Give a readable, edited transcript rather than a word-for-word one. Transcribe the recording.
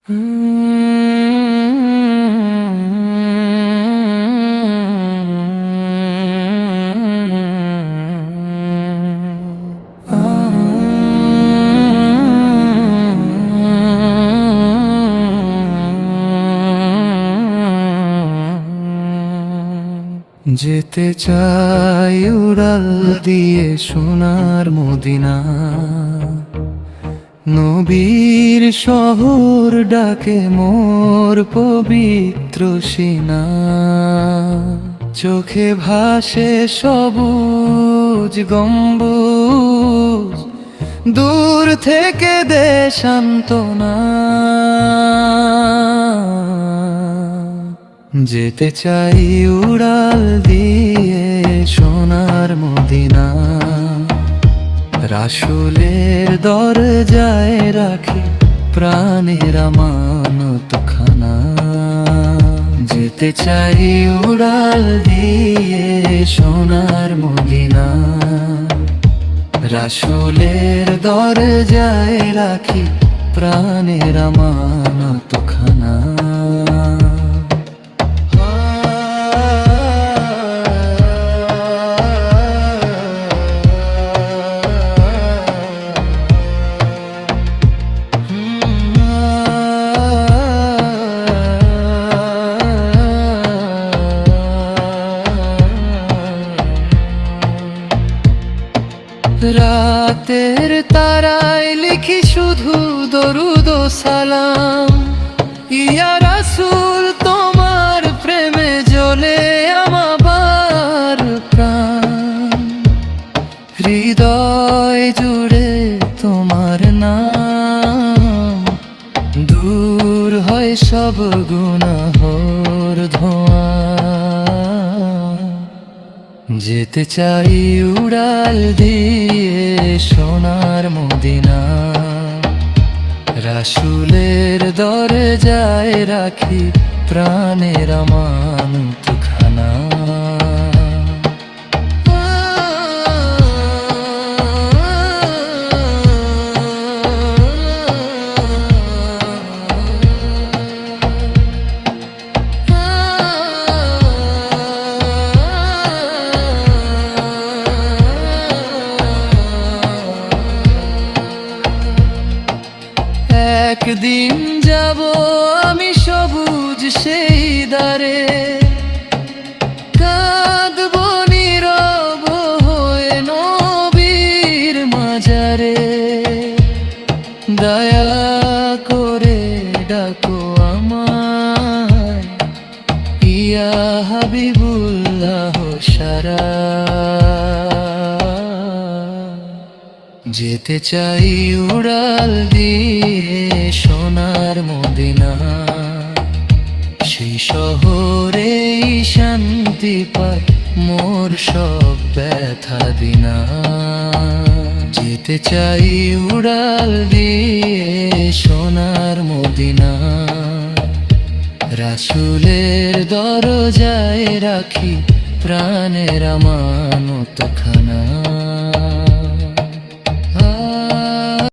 যেতে চাই উড়াল দিয়ে সোনার মদিনা, নবীর শহর ডাকে মোর পবিত্র সিনা। চোখে ভাসে সবুজ গম্বুজ, দূর থেকে দে সান্ত্বনা। যেতে চাই উড়াল দিয়ে সোনার মদিনা, রাসূলের দরজায় রাখি প্রাণের আমানতখানা। যেতে চাই উড়াল দিয়ে সোনার মদিনা, রাসূলের দরজায় রাখি প্রাণের আমানতখানা। রাতের তারায় লিখি শুধু দরুদ ও সালাম, ইয়া রাসূল তোমার প্রেমে জ্বলে আমার প্রাণ। হৃদয় জুড়ে তোমার নাম, দূর হয় সব গুনাহর ধোঁয়া। যেতে চাই উড়াল দিয়ে সোনার মদিনা, রাসূলের দরজায় রাখি প্রাণের আমানতখানা। একদিন যাব আমি সবুজ সেই দ্বারে, কাঁদব নীরব হয়ে নবীর মাজারে। দয়া করে ডাকো আমায়, ইয়া হাবিবুল্লাহ সারা। যেতে চাই উড়াল দিয়ে সোনার মদিনা, সেই শহরেই শান্তি পায় মোর সব ব্যথা দিনা। যেতে চাই উড়াল দিয়ে সোনার মদিনা, রাসূলের দরজায় রাখি প্রাণের আমানতখানা।